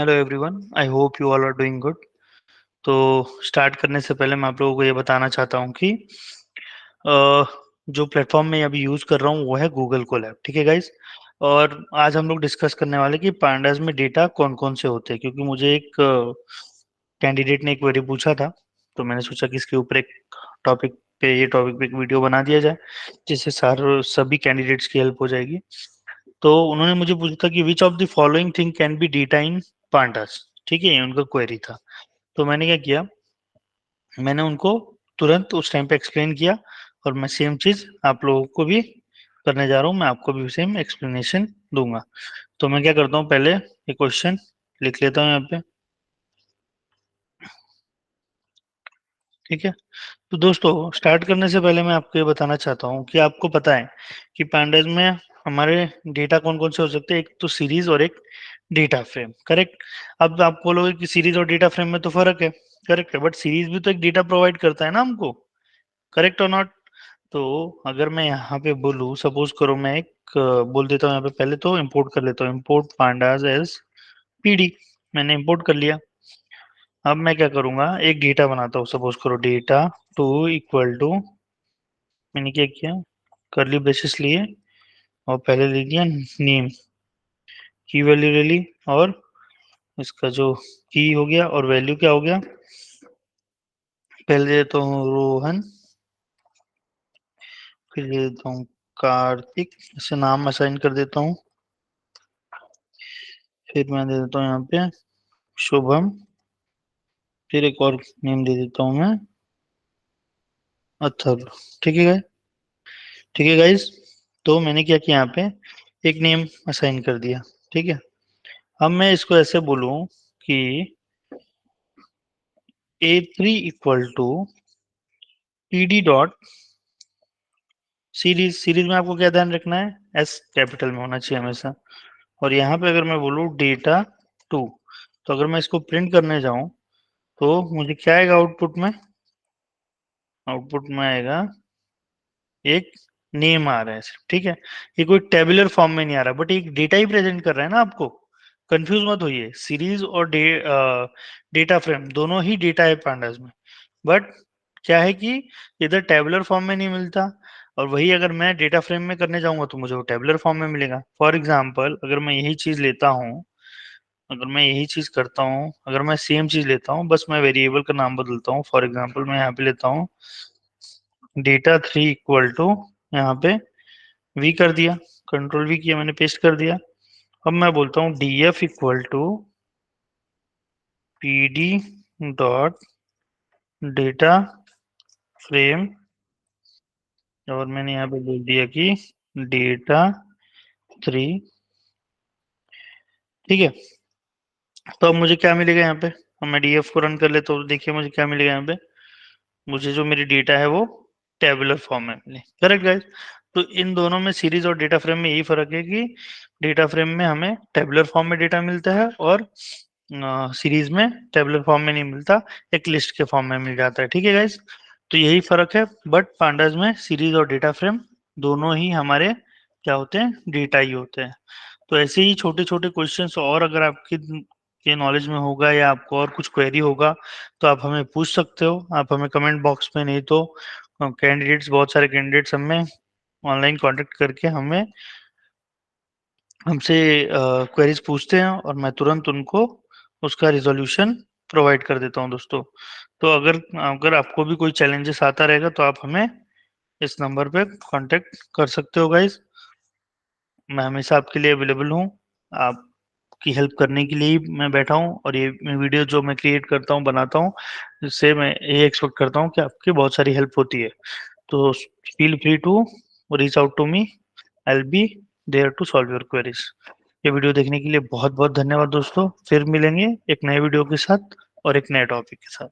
Hello everyone, I hope you all are doing good. तो start करने से पहले मैं आप लोगों को ये बताना चाहता हूँ कि अ, जो प्लेटफॉर्म मैं अभी यूज़ कर रहा हूँ वो है गूगल कोलैब। ठीक है गाइस। और आज हम लोग डिस्कस करने वाले कि पांडास में डेटा कौन कौन से होते हैं, क्योंकि मुझे एक कैंडिडेट ने एक क्वेरी पूछा था। तो मैंने सोचा कि इसके ऊपर एक टॉपिक टॉपिक पे एक वीडियो बना दिया जाए, जिससे सभी कैंडिडेट्स की हेल्प हो जाएगी। तो उन्होंने मुझे पूछा था कि which of the following thing can be data in pandas. ठीक है, ये उनका क्वेरी था। तो मैंने क्या किया, मैंने उनको तुरंत उस टाइम पे एक्सप्लेन किया। और मैं सेम चीज आप लोगों को भी करने जा रहा हूँ, मैं आपको भी सेम एक्सप्लेनेशन दूंगा। तो मैं क्या करता हूँ, पहले ये क्वेश्चन लिख लेता हूँ यहाँ पे। ठीक है। तो दोस्तों, स्टार्ट करने से पहले मैं आपको ये बताना चाहता हूँ कि आपको पता है कि पैंडास में हमारे डेटा कौन कौन से हो सकते हैं। एक तो सीरीज और एक डेटा फ्रेम, करेक्ट। अब आप बोलोगे कि सीरीज और डेटा फ्रेम में तो फर्क है। करेक्ट है, बट सीरीज भी तो एक डेटा प्रोवाइड करता है ना हमको, करेक्ट और नॉट। तो अगर मैं यहाँ पे बोलूँ, सपोज करो मैं एक बोल देता हूँ यहाँ पे, पहले तो इंपोर्ट कर लेता हूँ, इंपोर्ट पांडास एज पीडी। मैंने इंपोर्ट कर लिया। अब मैं क्या करूंगा, एक डेटा बनाता हूँ। सपोज करो डेटा टू इक्वल टू, मैंने क्या किया, करली ब्रेसेस लिए और पहले लिख दिया नेम, की वैल्यू ले ली, और इसका जो की हो गया और वैल्यू क्या हो गया, पहले दे देता हूँ रोहन, फिर दे देता हूँ कार्तिक, इसे नाम असाइन कर देता हूँ। फिर मैं दे देता हूँ यहाँ पे शुभम, फिर एक और नेम दे देता हूँ मैं अथर्व। ठीक है गाइस। ठीक है गाइस। तो मैंने क्या किया, यहाँ पे एक नेम असाइन कर दिया। ठीक है। अब मैं इसको ऐसे बोलूं कि A3 equal to PD dot series. Series में आपको क्या ध्यान रखना है, एस कैपिटल में होना चाहिए हमेशा। और यहाँ पे अगर मैं बोलूँ डेटा टू, तो अगर मैं इसको प्रिंट करने जाऊं तो मुझे क्या आएगा आउटपुट में, आउटपुट में आएगा एक नेम आ रहा है सिर्फ। ठीक है। ये कोई टेबुलर फॉर्म में नहीं आ रहा, बट एक डेटा ही प्रेजेंट कर रहा है ना आपको। कंफ्यूज मत होइए, सीरीज और डेटा फ्रेम दोनों ही डेटा है पांडास में। बट क्या है कि इधर टेबुलर फॉर्म में नहीं मिलता, और वही अगर मैं डेटा फ्रेम में करने जाऊंगा तो मुझे वो टेबुलर फॉर्म में मिलेगा। फॉर एग्जाम्पल, अगर मैं यही चीज लेता हूँ, अगर मैं यही चीज करता हूँ, अगर मैं सेम चीज लेता हूँ, बस मैं वेरिएबल का नाम बदलता हूँ। फॉर एग्जाम्पल मैं यहाँ पे लेता हूँ डेटा थ्री इक्वल टू, यहाँ पे वी कर दिया, कंट्रोल वी किया, मैंने पेस्ट कर दिया। अब मैं बोलता हूँ D F equal to P D dot data frame, और मैंने यहाँ पे बोल दिया कि डेटा थ्री। ठीक है। तो अब मुझे क्या मिलेगा यहाँ पे, अब मैं डीएफ को रन कर लेता हूँ तो देखिए मुझे क्या मिलेगा यहाँ पे। मुझे जो मेरी डेटा है वो टेबुलर फॉर्म में मिले। Correct guys. तो इन दोनों में, सीरीज और डेटा फ्रेम में, यही फर्क है कि डेटा फ्रेम में हमें टेबुलर फॉर्म में डेटा मिलता है, और सीरीज में टेबुलर फॉर्म में नहीं मिलता, एक लिस्ट के फॉर्म में मिल जाता है। ठीक है गाइस। तो यही फर्क है। बट पांडास में सीरीज और डेटा फ्रेम दोनों ही हमारे क्या होते हैं, डेटा ही होते हैं। तो ऐसे ही छोटे छोटे क्वेश्चंस और अगर आपके के नॉलेज में होगा, या आपको और कुछ क्वेरी होगा, तो आप हमें पूछ सकते हो। आप हमें कमेंट बॉक्स में, नहीं तो कैंडिडेट्स, बहुत सारे कैंडिडेट्स हमें ऑनलाइन कांटेक्ट करके हमें हमसे क्वेरीज पूछते हैं, और मैं तुरंत उनको उसका रिजोल्यूशन प्रोवाइड कर देता हूँ दोस्तों। तो अगर अगर आपको भी कोई चैलेंजेस आता रहेगा तो आप हमें इस नंबर पे कांटेक्ट कर सकते हो गाइज। मैं हमेशा आपके लिए अवेलेबल हूँ। आपकी हेल्प करने के लिए ही मैं बैठा हूँ, और ये वीडियो जो मैं क्रिएट करता हूँ, बनाता हूँ, इससे मैं ये एक्सपेक्ट करता हूँ कि आपकी बहुत सारी हेल्प होती है। तो feel free to reach out to me, I will be there to solve your queries. ये वीडियो देखने के लिए बहुत बहुत धन्यवाद दोस्तों। फिर मिलेंगे एक नए वीडियो के साथ और एक नए टॉपिक के साथ।